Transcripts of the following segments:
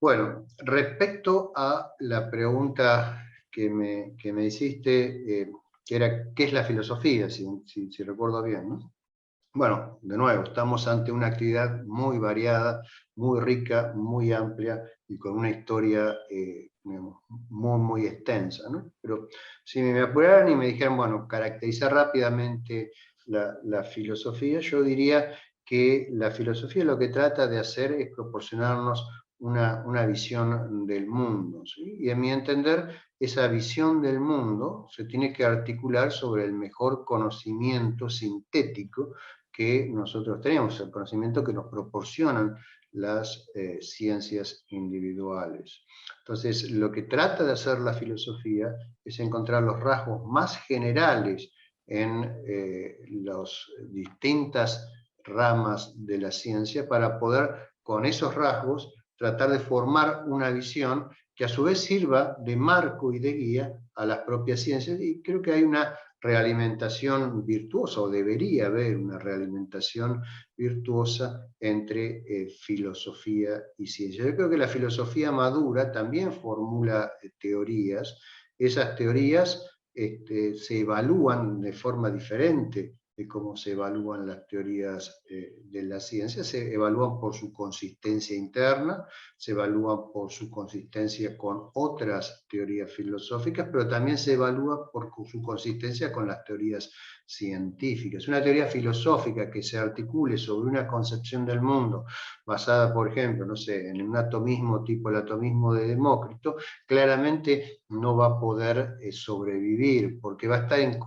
Bueno, respecto a la pregunta que me hiciste, que era ¿qué es la filosofía? Si recuerdo bien, ¿no? Bueno, de nuevo, estamos ante una actividad muy variada, muy rica, muy amplia y con una historia digamos, muy extensa, ¿no? Pero si me apuraran y me dijeran, bueno, caracterizar rápidamente la filosofía, yo diría que la filosofía lo que trata de hacer es proporcionarnos una visión del mundo, ¿sí? Y en mi entender, esa visión del mundo se tiene que articular sobre el mejor conocimiento sintético que nosotros tenemos, el conocimiento que nos proporcionan las ciencias individuales. Entonces, lo que trata de hacer la filosofía es encontrar los rasgos más generales en las distintas ramas de la ciencia para poder, con esos rasgos, tratar de formar una visión que a su vez sirva de marco y de guía a las propias ciencias. Y creo que hay una realimentación virtuosa, o debería haber una realimentación virtuosa entre filosofía y ciencia. Yo creo que la filosofía madura también formula teorías. Esas teorías se evalúan de forma diferente de cómo se evalúan las teorías de la ciencia. Se evalúan por su consistencia interna, se evalúan por su consistencia con otras teorías filosóficas, pero también se evalúa por su consistencia con las teorías científicas. Una teoría filosófica que se articule sobre una concepción del mundo basada, por ejemplo, no sé, en un atomismo tipo el atomismo de Demócrito, claramente no va a poder sobrevivir, porque va a estar en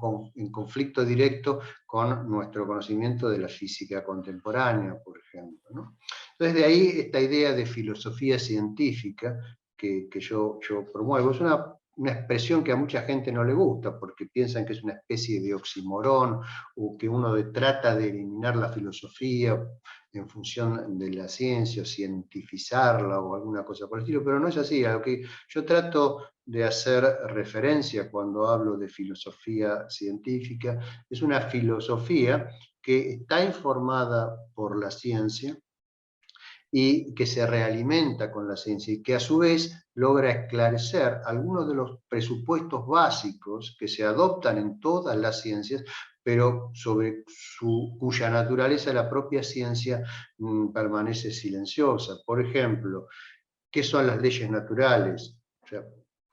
conflicto directo con nuestro conocimiento de la física contemporánea, por ejemplo, ¿no? Entonces, de ahí esta idea de filosofía científica que yo promuevo. Es una expresión que a mucha gente no le gusta, porque piensan que es una especie de oximorón, o que uno trata de eliminar la filosofía en función de la ciencia, o cientificarla, o alguna cosa por el estilo, pero no es así. A lo que yo trato de hacer referencia cuando hablo de filosofía científica, es una filosofía que está informada por la ciencia, y que se realimenta con la ciencia y que a su vez logra esclarecer algunos de los presupuestos básicos que se adoptan en todas las ciencias, pero sobre cuya naturaleza la propia ciencia permanece silenciosa. Por ejemplo, ¿qué son las leyes naturales? O sea,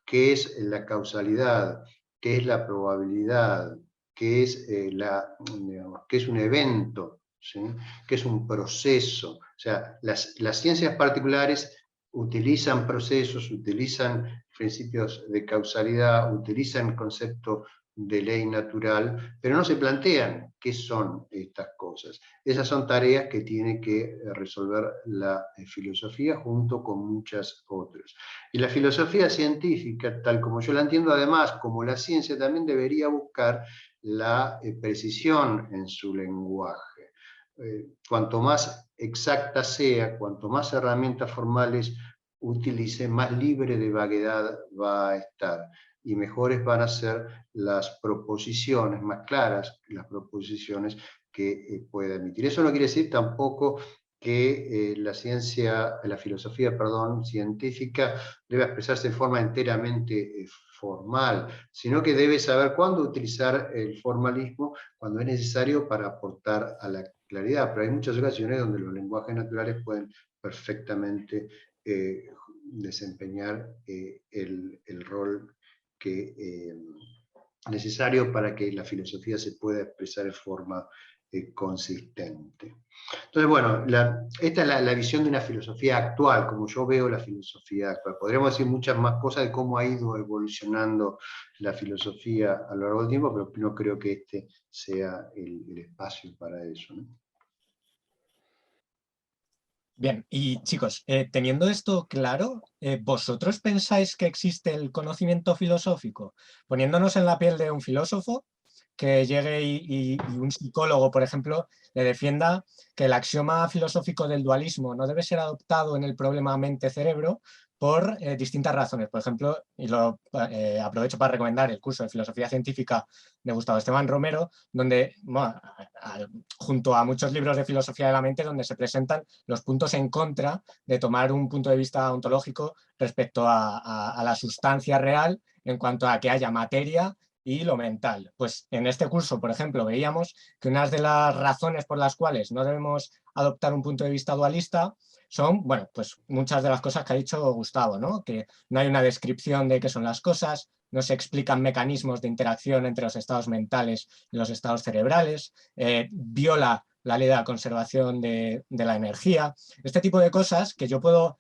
¿qué es la causalidad? ¿Qué es la probabilidad? ¿Qué es, digamos, qué es un evento? ¿Sí? ¿Qué es un proceso? O sea, las ciencias particulares utilizan procesos, utilizan principios de causalidad, utilizan el concepto de ley natural, pero no se plantean qué son estas cosas. Esas son tareas que tiene que resolver la filosofía junto con muchas otras. Y la filosofía científica, tal como yo la entiendo, además, como la ciencia, también debería buscar la precisión en su lenguaje. Cuanto más exacta sea, cuanto más herramientas formales utilice, más libre de vaguedad va a estar y mejores van a ser las proposiciones, más claras las proposiciones que pueda emitir. Eso no quiere decir tampoco que la filosofía, perdón, científica debe expresarse de forma enteramente formal, sino que debe saber cuándo utilizar el formalismo, cuando es necesario para aportar a la claridad. Pero hay muchas ocasiones donde los lenguajes naturales pueden perfectamente desempeñar el rol que necesario para que la filosofía se pueda expresar de forma consistente. Entonces, bueno, esta es la visión de una filosofía actual, como yo veo la filosofía actual. Podríamos decir muchas más cosas de cómo ha ido evolucionando la filosofía a lo largo del tiempo, pero no creo que este sea el espacio para eso, ¿no? Bien, y chicos, teniendo esto claro, ¿vosotros pensáis que existe el conocimiento filosófico? Poniéndonos en la piel de un filósofo, que llegue y un psicólogo, por ejemplo, le defienda que el axioma filosófico del dualismo no debe ser adoptado en el problema mente-cerebro por distintas razones. Por ejemplo, y lo aprovecho para recomendar el curso de Filosofía Científica de Gustavo Esteban Romero, donde, bueno, junto a muchos libros de filosofía de la mente, donde se presentan los puntos en contra de tomar un punto de vista ontológico respecto a la sustancia real en cuanto a que haya materia y lo mental. Pues en este curso, por ejemplo, veíamos que una de las razones por las cuales no debemos adoptar un punto de vista dualista son, bueno, pues muchas de las cosas que ha dicho Gustavo, ¿no? Que no hay una descripción de qué son las cosas, no se explican mecanismos de interacción entre los estados mentales y los estados cerebrales, viola la ley de la conservación de la energía, este tipo de cosas que yo puedo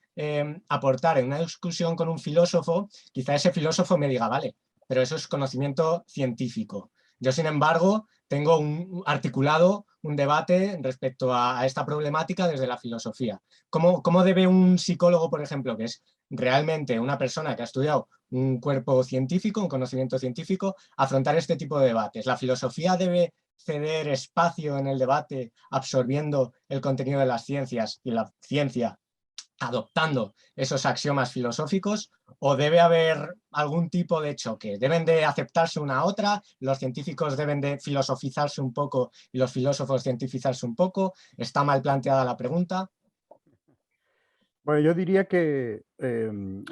aportar en una discusión con un filósofo, quizá ese filósofo me diga, vale, pero eso es conocimiento científico. Yo, sin embargo, tengo articulado un debate respecto a esta problemática desde la filosofía. ¿Cómo debe un psicólogo, por ejemplo, que es realmente una persona que ha estudiado un cuerpo científico, un conocimiento científico, afrontar este tipo de debates? ¿La filosofía debe ceder espacio en el debate absorbiendo el contenido de las ciencias y la ciencia adoptando esos axiomas filosóficos, o debe haber algún tipo de choque? ¿Deben de aceptarse una a otra? ¿Los científicos deben de filosofizarse un poco y los filósofos cientificarse un poco? ¿Está mal planteada la pregunta? Bueno, yo diría que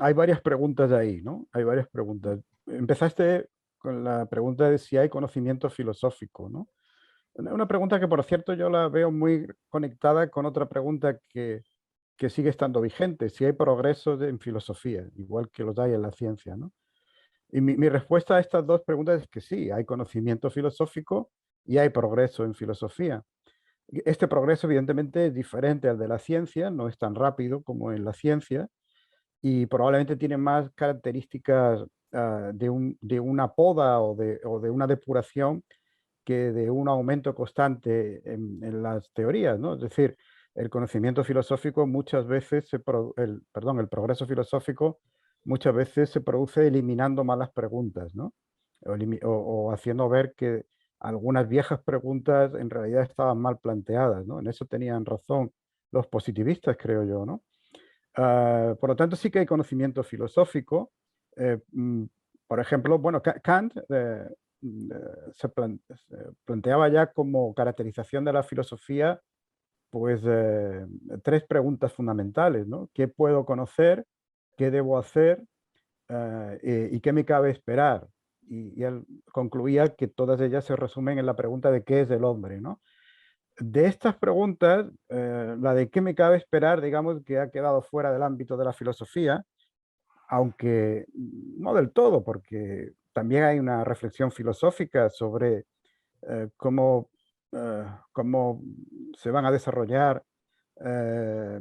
hay varias preguntas ahí, ¿no? Hay varias preguntas. Empezaste con la pregunta de si hay conocimiento filosófico, ¿no? Una pregunta que, por cierto, yo la veo muy conectada con otra pregunta que sigue estando vigente, si hay progresos en filosofía, igual que los hay en la ciencia, ¿no? Y mi respuesta a estas dos preguntas es que sí, hay conocimiento filosófico y hay progreso en filosofía. Este progreso, evidentemente, es diferente al de la ciencia, no es tan rápido como en la ciencia y probablemente tiene más características de una poda o de una depuración que de un aumento constante en las teorías, ¿no? Es decir, el conocimiento filosófico muchas veces, el progreso filosófico muchas veces se produce eliminando malas preguntas, ¿no? O haciendo ver que algunas viejas preguntas en realidad estaban mal planteadas, ¿no? En eso tenían razón los positivistas, creo yo, ¿no? Por lo tanto, sí que hay conocimiento filosófico. eh, mm, por ejemplo, bueno, Kant se planteaba ya como caracterización de la filosofía, pues tres preguntas fundamentales, ¿no? ¿Qué puedo conocer? ¿Qué debo hacer? ¿Y qué me cabe esperar? Y él concluía que todas ellas se resumen en la pregunta de qué es el hombre, ¿no? De estas preguntas, la de qué me cabe esperar, digamos que ha quedado fuera del ámbito de la filosofía, aunque no del todo, porque también hay una reflexión filosófica sobre cómo, cómo se van a desarrollar eh,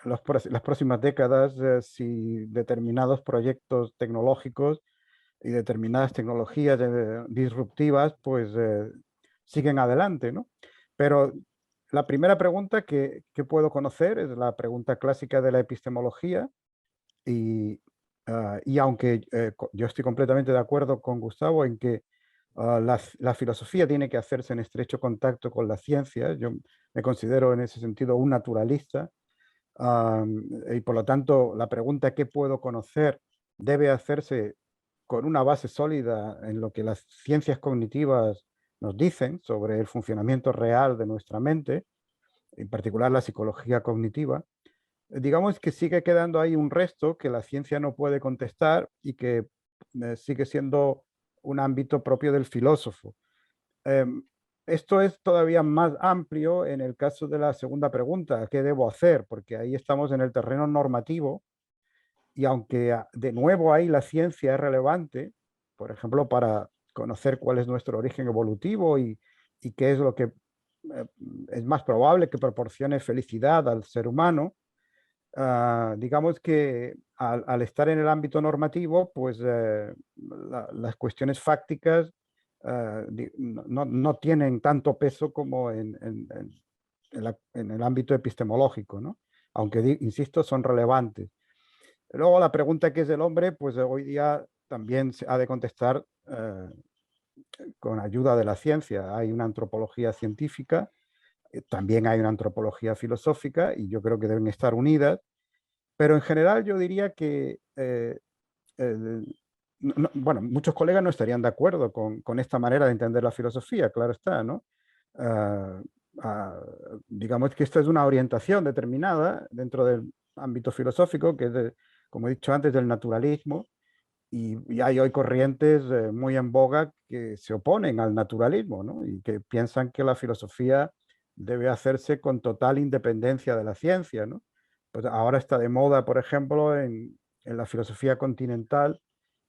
las próximas décadas, si determinados proyectos tecnológicos y determinadas tecnologías disruptivas pues siguen adelante, ¿no? Pero la primera pregunta que puedo conocer es la pregunta clásica de la epistemología y, y aunque yo estoy completamente de acuerdo con Gustavo en que la filosofía tiene que hacerse en estrecho contacto con la ciencia, yo me considero en ese sentido un naturalista, y por lo tanto la pregunta ¿qué puedo conocer? Debe hacerse con una base sólida en lo que las ciencias cognitivas nos dicen sobre el funcionamiento real de nuestra mente, en particular la psicología cognitiva. Digamos que sigue quedando ahí un resto que la ciencia no puede contestar y que sigue siendo un ámbito propio del filósofo. Em, Esto es todavía más amplio en el caso de la segunda pregunta, ¿qué debo hacer? Porque ahí estamos en el terreno normativo y aunque de nuevo ahí la ciencia es relevante, por ejemplo, para conocer cuál es nuestro origen evolutivo y qué es lo que es más probable que proporcione felicidad al ser humano, digamos que al estar en el ámbito normativo, pues las cuestiones fácticas no tienen tanto peso como en el ámbito epistemológico, ¿no? Aunque, insisto, son relevantes. Luego la pregunta que es el hombre, pues hoy día también se ha de contestar con ayuda de la ciencia. Hay una antropología científica, también hay una antropología filosófica y yo creo que deben estar unidas. Pero en general yo diría que, bueno, muchos colegas no estarían de acuerdo con esta manera de entender la filosofía, claro está, ¿no? Ah, ah, digamos que esta es una orientación determinada dentro del ámbito filosófico, que es, como he dicho antes, del naturalismo, y hay hoy corrientes muy en boga que se oponen al naturalismo, ¿no? Y que piensan que la filosofía debe hacerse con total independencia de la ciencia, ¿no? Pues ahora está de moda, por ejemplo, en la filosofía continental,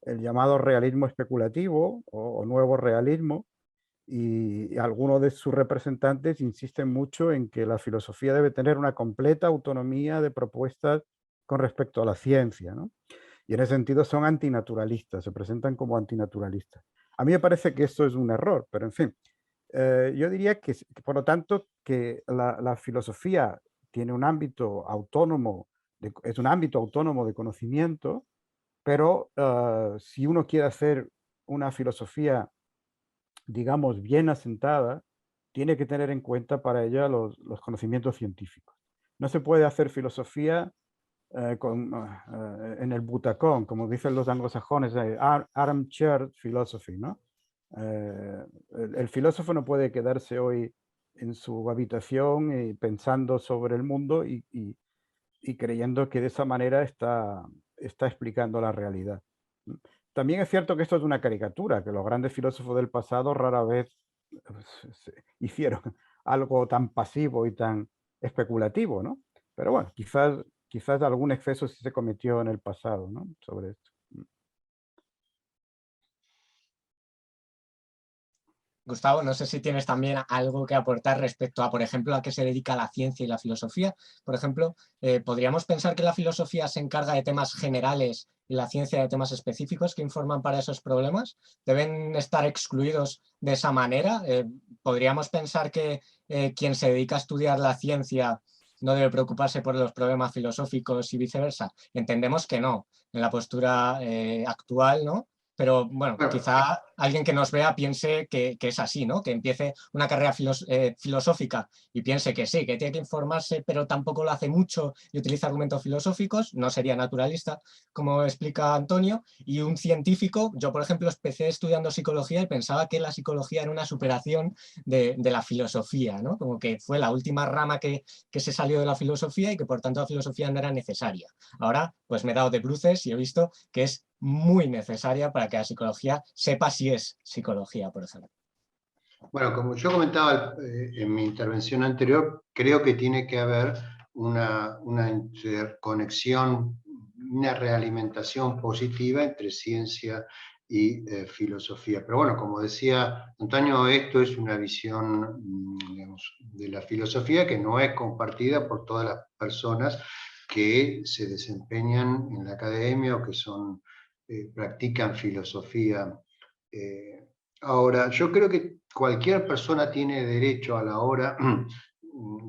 el llamado realismo especulativo o nuevo realismo, y algunos de sus representantes insisten mucho en que la filosofía debe tener una completa autonomía de propuestas con respecto a la ciencia, ¿no? Y en ese sentido son antinaturalistas, se presentan como antinaturalistas. A mí me parece que esto es un error, pero en fin, yo diría que, por lo tanto, que la filosofía tiene un ámbito autónomo, es un ámbito autónomo de conocimiento, pero si uno quiere hacer una filosofía, digamos, bien asentada, tiene que tener en cuenta para ella los conocimientos científicos. No se puede hacer filosofía en el butacón, como dicen los anglosajones, armchair philosophy, ¿no? El filósofo no puede quedarse hoy en su habitación pensando sobre el mundo y creyendo que de esa manera está explicando la realidad. También es cierto que esto es una caricatura, que los grandes filósofos del pasado rara vez hicieron algo tan pasivo y tan especulativo, ¿no? Pero bueno, quizás algún exceso sí se cometió en el pasado, ¿no? Sobre esto. Gustavo, no sé si tienes también algo que aportar respecto a, por ejemplo, a qué se dedica la ciencia y la filosofía. Por ejemplo, ¿podríamos pensar que la filosofía se encarga de temas generales y la ciencia de temas específicos que informan para esos problemas? ¿Deben estar excluidos de esa manera? ¿Podríamos pensar que quien se dedica a estudiar la ciencia no debe preocuparse por los problemas filosóficos y viceversa? Entendemos que no, en la postura actual, ¿no? Pero bueno, Bueno, quizá alguien que nos vea piense que es así, ¿no? Que empiece una carrera filosófica y piense que sí, que tiene que informarse, pero tampoco lo hace mucho y utiliza argumentos filosóficos, no sería naturalista, como explica Antonio. Y un científico, yo por ejemplo empecé estudiando psicología y pensaba que la psicología era una superación de la filosofía, ¿no? Como que fue la última rama que se salió de la filosofía y que por tanto la filosofía no era necesaria. Ahora pues me he dado de bruces y he visto que es muy necesaria para que la psicología sepa si es psicología, por ejemplo. bueno, como yo comentaba en mi intervención anterior, creo que tiene que haber una interconexión, una realimentación positiva entre ciencia y filosofía. Pero bueno, como decía Antonio, esto es una visión, digamos, de la filosofía que no es compartida por todas las personas que se desempeñan en la academia o que practican filosofía. Ahora, yo creo que cualquier persona tiene derecho a la hora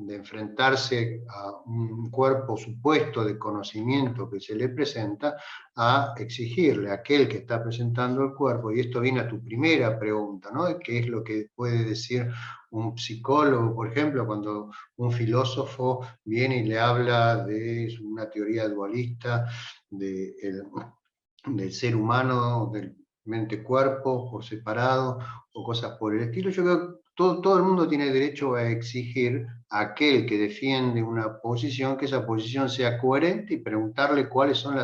de enfrentarse a un cuerpo supuesto de conocimiento que se le presenta, a exigirle a aquel que está presentando el cuerpo, y esto viene a tu primera pregunta, ¿no? ¿Qué es lo que puede decir un psicólogo, por ejemplo, cuando un filósofo viene y le habla de una teoría dualista del ser humano, del mente-cuerpo por separado o cosas por el estilo? Yo creo que todo el mundo tiene derecho a exigir a aquel que defiende una posición que esa posición sea coherente y preguntarle cuáles son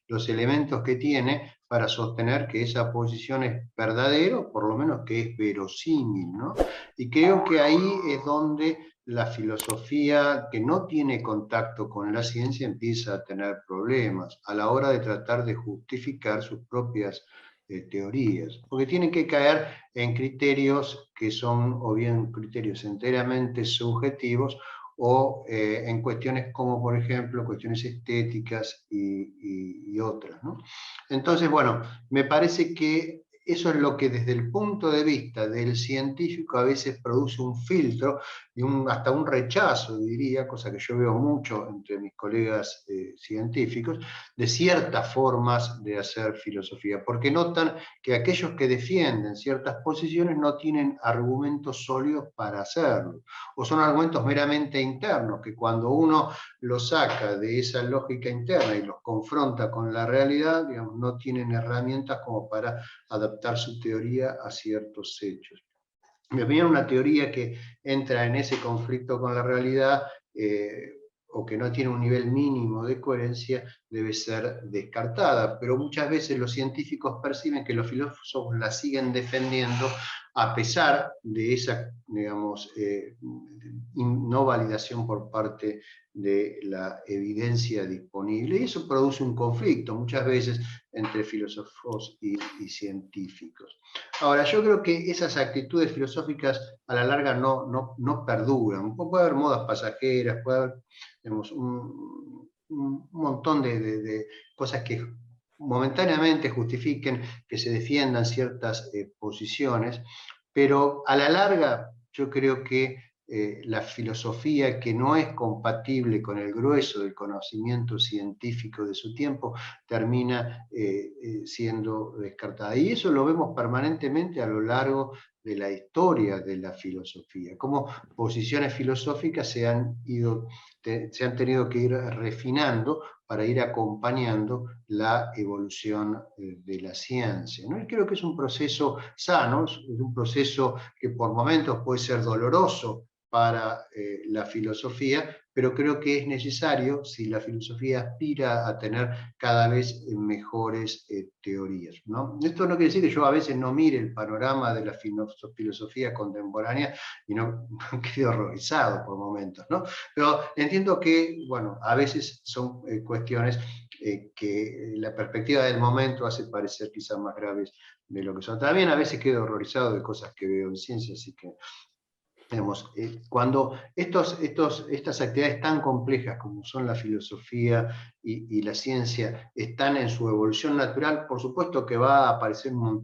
los elementos que tiene para sostener que esa posición es verdadera, o por lo menos que es verosímil, ¿no? Y creo que ahí es donde la filosofía que no tiene contacto con la ciencia empieza a tener problemas a la hora de tratar de justificar sus propias teorías, porque tienen que caer en criterios que son o bien criterios enteramente subjetivos o en cuestiones como, por ejemplo, cuestiones estéticas y otras, ¿no? Entonces, bueno, me parece que eso es lo que desde el punto de vista del científico a veces produce un filtro y hasta un rechazo, diría, cosa que yo veo mucho entre mis colegas científicos, de ciertas formas de hacer filosofía, porque notan que aquellos que defienden ciertas posiciones no tienen argumentos sólidos para hacerlo, o son argumentos meramente internos, que cuando uno los saca de esa lógica interna y los confronta con la realidad, digamos, no tienen herramientas como para adaptar su teoría a ciertos hechos. En mi opinión, una teoría que entra en ese conflicto con la realidad o que no tiene un nivel mínimo de coherencia debe ser descartada, pero muchas veces los científicos perciben que los filósofos la siguen defendiendo a pesar de esa, digamos, no validación por parte de la evidencia disponible, y eso produce un conflicto muchas veces entre filósofos y científicos. Ahora, yo creo que esas actitudes filosóficas a la larga no perduran. Puede haber modas pasajeras, puede haber, digamos, un montón de cosas que momentáneamente justifiquen que se defiendan ciertas posiciones, pero a la larga yo creo que la filosofía que no es compatible con el grueso del conocimiento científico de su tiempo termina siendo descartada. Y eso lo vemos permanentemente a lo largo de la historia de la filosofía, cómo posiciones filosóficas se han tenido que ir refinando para ir acompañando la evolución de la ciencia, ¿no? Y creo que es un proceso sano, es un proceso que por momentos puede ser doloroso para la filosofía, pero creo que es necesario si la filosofía aspira a tener cada vez mejores teorías, ¿no? Esto no quiere decir que yo a veces no mire el panorama de la filosofía contemporánea y no quede horrorizado por momentos, ¿no? Pero entiendo que, bueno, a veces son cuestiones que la perspectiva del momento hace parecer quizás más graves de lo que son. También a veces quedo horrorizado de cosas que veo en ciencia, así que digamos, cuando estas actividades tan complejas como son la filosofía y la ciencia están en su evolución natural, por supuesto que va a aparecer un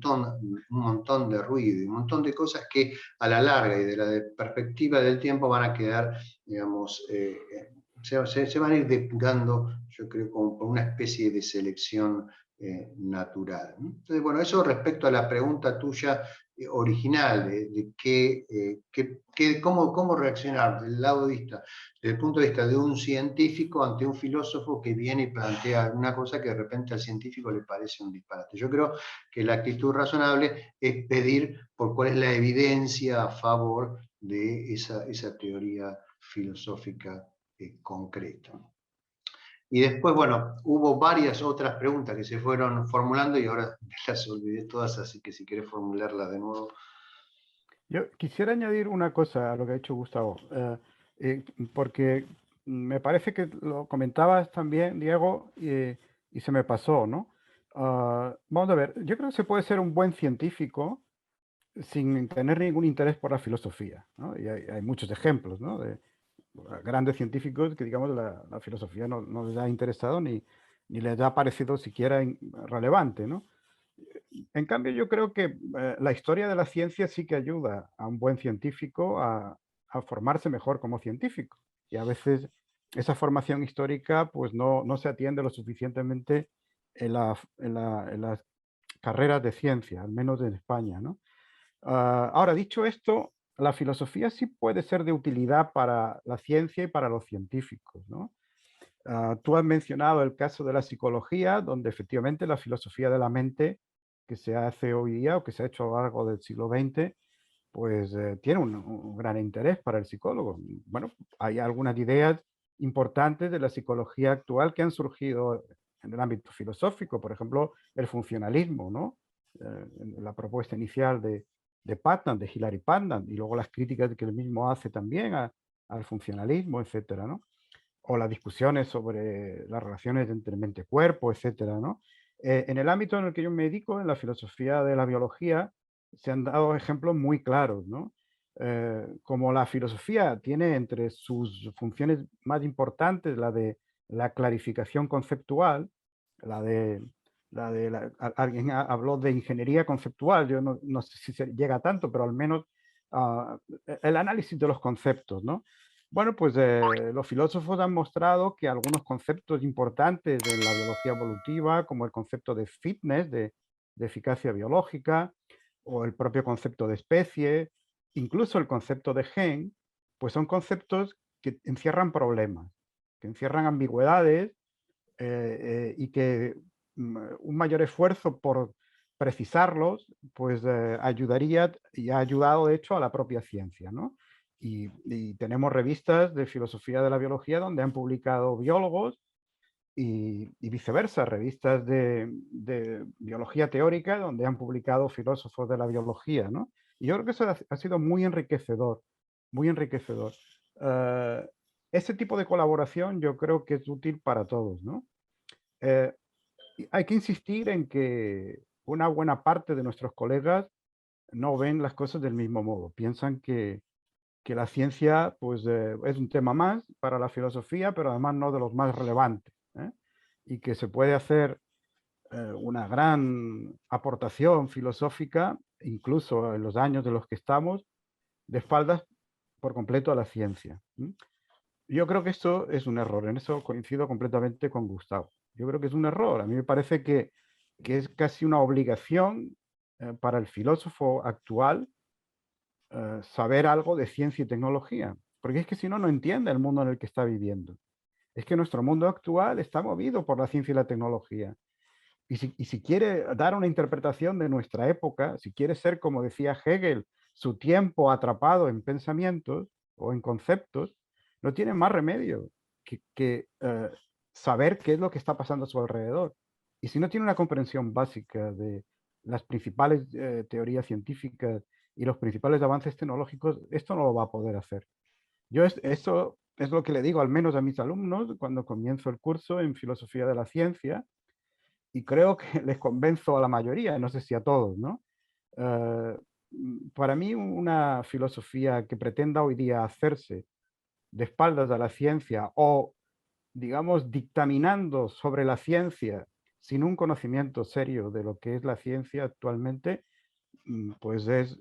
montón de ruido y un montón de cosas que a la larga y de la perspectiva del tiempo van a quedar, digamos, se van a ir depurando, yo creo, como por una especie de selección natural, ¿no? Entonces, bueno, eso respecto a la pregunta tuya original de cómo reaccionar desde el punto de vista de un científico ante un filósofo que viene y plantea alguna cosa que de repente al científico le parece un disparate. Yo creo que la actitud razonable es pedir por cuál es la evidencia a favor de esa teoría filosófica concreta. Y después, bueno, hubo varias otras preguntas que se fueron formulando y ahora las olvidé todas, así que si querés formularlas de nuevo. Yo quisiera añadir una cosa a lo que ha dicho Gustavo, porque me parece que lo comentabas también, Diego, y se me pasó, ¿no? Vamos a ver, yo creo que se puede ser un buen científico sin tener ningún interés por la filosofía, ¿no? Y hay muchos ejemplos, ¿no? De grandes científicos que, digamos, la filosofía no les ha interesado ni les ha parecido siquiera relevante, ¿no? En cambio, yo creo que la historia de la ciencia sí que ayuda a un buen científico a formarse mejor como científico. Y a veces esa formación histórica pues no se atiende lo suficientemente en las carreras de ciencia, al menos en España, ¿no? Ahora, dicho esto, la filosofía sí puede ser de utilidad para la ciencia y para los científicos, ¿no? Tú has mencionado el caso de la psicología, donde efectivamente la filosofía de la mente que se hace hoy día o que se ha hecho a lo largo del siglo XX, pues tiene un gran interés para el psicólogo. Bueno, hay algunas ideas importantes de la psicología actual que han surgido en el ámbito filosófico, por ejemplo, el funcionalismo, ¿no? La propuesta inicial de Putnam, de Hilary Putnam, y luego las críticas que él mismo hace también al funcionalismo, etcétera, ¿no? O las discusiones sobre las relaciones entre mente-cuerpo, etcétera, ¿no? En el ámbito en el que yo me dedico, en la filosofía de la biología, se han dado ejemplos muy claros, ¿no? Como la filosofía tiene entre sus funciones más importantes la de la clarificación conceptual, la de alguien habló de ingeniería conceptual, yo no sé si se llega a tanto, pero al menos el análisis de los conceptos, ¿no? Bueno, pues los filósofos han mostrado que algunos conceptos importantes de la biología evolutiva, como el concepto de fitness, de eficacia biológica, o el propio concepto de especie, incluso el concepto de gen, pues son conceptos que encierran problemas, que encierran ambigüedades y que un mayor esfuerzo por precisarlos, pues ayudaría y ha ayudado de hecho a la propia ciencia, ¿no? Y tenemos revistas de filosofía de la biología donde han publicado biólogos y viceversa, revistas de biología teórica donde han publicado filósofos de la biología, ¿no? Y yo creo que eso ha sido muy enriquecedor, muy enriquecedor. Ese tipo de colaboración yo creo que es útil para todos, ¿no? Hay que insistir en que una buena parte de nuestros colegas no ven las cosas del mismo modo. Piensan que la ciencia pues, es un tema más para la filosofía, pero además no de los más relevantes, ¿eh? Y que se puede hacer una gran aportación filosófica, incluso en los años de los que estamos, de espaldas por completo a la ciencia. Yo creo que esto es un error, en eso coincido completamente con Gustavo. Yo creo que es un error, a mí me parece que es casi una obligación para el filósofo actual saber algo de ciencia y tecnología, porque es que si no, no entiende el mundo en el que está viviendo. Es que nuestro mundo actual está movido por la ciencia y la tecnología. Y si quiere dar una interpretación de nuestra época, si quiere ser, como decía Hegel, su tiempo atrapado en pensamientos o en conceptos, no tiene más remedio que saber qué es lo que está pasando a su alrededor. Y si no tiene una comprensión básica de las principales teorías científicas y los principales avances tecnológicos, esto no lo va a poder hacer. Esto es lo que le digo al menos a mis alumnos cuando comienzo el curso en filosofía de la ciencia, y creo que les convenzo a la mayoría, no sé si a todos, ¿no? Para mí una filosofía que pretenda hoy día hacerse de espaldas a la ciencia o, digamos, dictaminando sobre la ciencia sin un conocimiento serio de lo que es la ciencia actualmente, pues es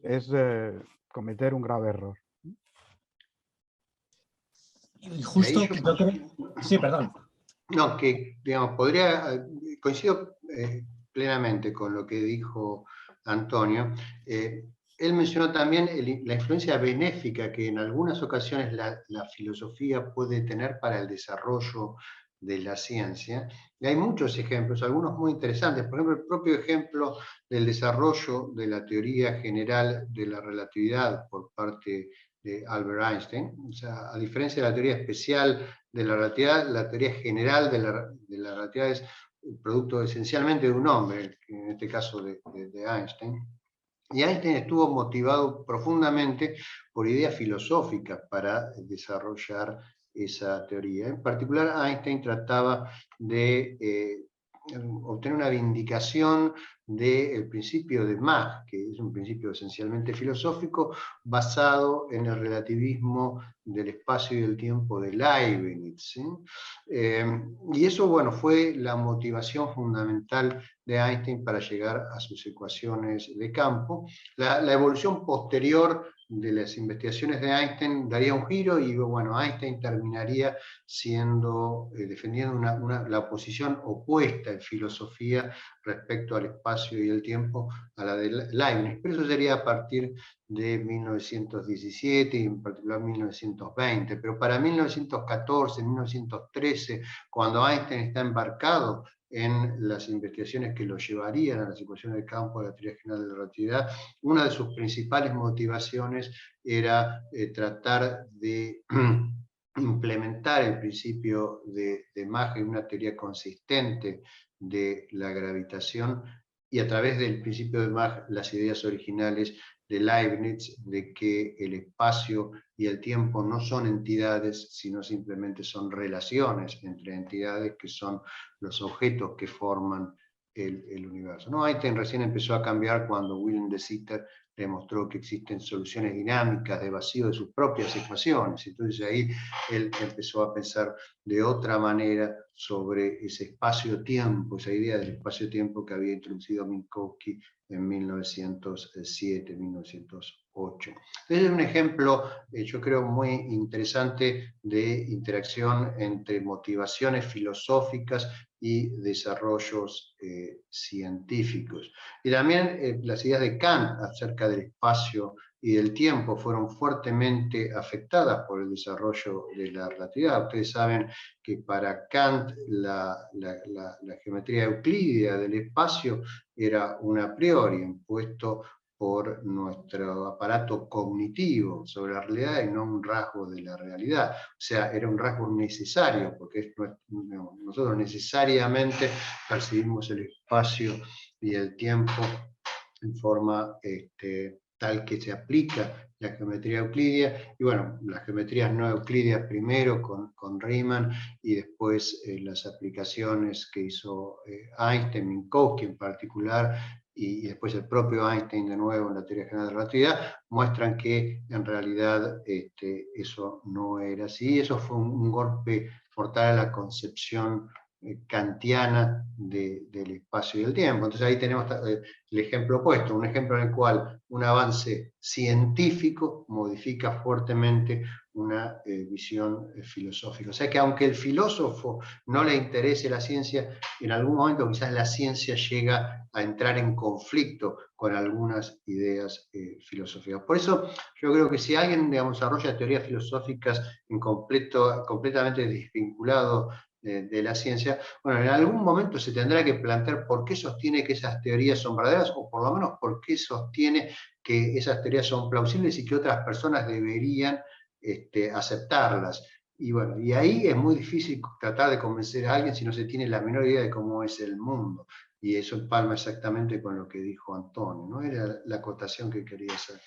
cometer un grave error. Y justo, yo creo... Sí, perdón. No, que, digamos, coincido plenamente con lo que dijo Antonio. Él mencionó también la influencia benéfica que en algunas ocasiones la filosofía puede tener para el desarrollo de la ciencia. Y hay muchos ejemplos, algunos muy interesantes. Por ejemplo, el propio ejemplo del desarrollo de la teoría general de la relatividad por parte de Albert Einstein. O sea, a diferencia de la teoría especial de la relatividad, la teoría general de la relatividad es el producto esencialmente de un hombre, en este caso de Einstein. Y Einstein estuvo motivado profundamente por ideas filosóficas para desarrollar esa teoría. En particular, Einstein trataba de obtener una vindicación del principio de Mach, que es un principio esencialmente filosófico basado en el relativismo del espacio y del tiempo de Leibniz, ¿sí? Y eso, bueno, fue la motivación fundamental de Einstein para llegar a sus ecuaciones de campo. La evolución posterior de las investigaciones de Einstein daría un giro y, bueno, Einstein terminaría defendiendo la posición opuesta en filosofía respecto al espacio y el tiempo a la de Leibniz. Pero eso sería a partir de 1917 y en particular 1920. Pero para 1914, 1913, cuando Einstein está embarcado en las investigaciones que lo llevarían a las ecuaciones de campo de la teoría general de la relatividad, una de sus principales motivaciones era tratar de implementar el principio de Mach en una teoría consistente de la gravitación y a través del principio de Mach las ideas originales de Leibniz de que el espacio y el tiempo no son entidades, sino simplemente son relaciones entre entidades que son los objetos que forman el universo. ¿No? Einstein recién empezó a cambiar cuando Willem de Sitter demostró que existen soluciones dinámicas de vacío de sus propias ecuaciones. Entonces ahí él empezó a pensar de otra manera sobre ese espacio-tiempo, esa idea del espacio-tiempo que había introducido Minkowski en 1907, 1908. Entonces es un ejemplo, yo creo, muy interesante de interacción entre motivaciones filosóficas y desarrollos científicos. Y también las ideas de Kant acerca del espacio y del tiempo fueron fuertemente afectadas por el desarrollo de la relatividad. Ustedes saben que para Kant la geometría euclídea del espacio era un a priori impuesto por nuestro aparato cognitivo sobre la realidad y no un rasgo de la realidad. O sea, era un rasgo necesario, porque nosotros necesariamente percibimos el espacio y el tiempo en forma tal que se aplica la geometría euclídea, y bueno, las geometrías no euclídeas primero con Riemann, y después las aplicaciones que hizo Einstein, Minkowski en particular, y después el propio Einstein de nuevo en la teoría general de la relatividad, muestran que en realidad eso no era así. Eso fue un golpe mortal a la concepción kantiana del espacio y del tiempo. Entonces ahí tenemos el ejemplo opuesto, un ejemplo en el cual un avance científico modifica fuertemente una visión filosófica. O sea que aunque el filósofo no le interese la ciencia, en algún momento quizás la ciencia llega a entrar en conflicto con algunas ideas filosóficas. Por eso yo creo que si alguien, digamos, desarrolla teorías filosóficas completamente desvinculado de la ciencia, bueno, en algún momento se tendrá que plantear por qué sostiene que esas teorías son verdaderas, o por lo menos por qué sostiene que esas teorías son plausibles y que otras personas deberían aceptarlas. Y bueno, y ahí es muy difícil tratar de convencer a alguien si no se tiene la menor idea de cómo es el mundo. Y eso empalma exactamente con lo que dijo Antonio, ¿no? Era la acotación que quería hacer.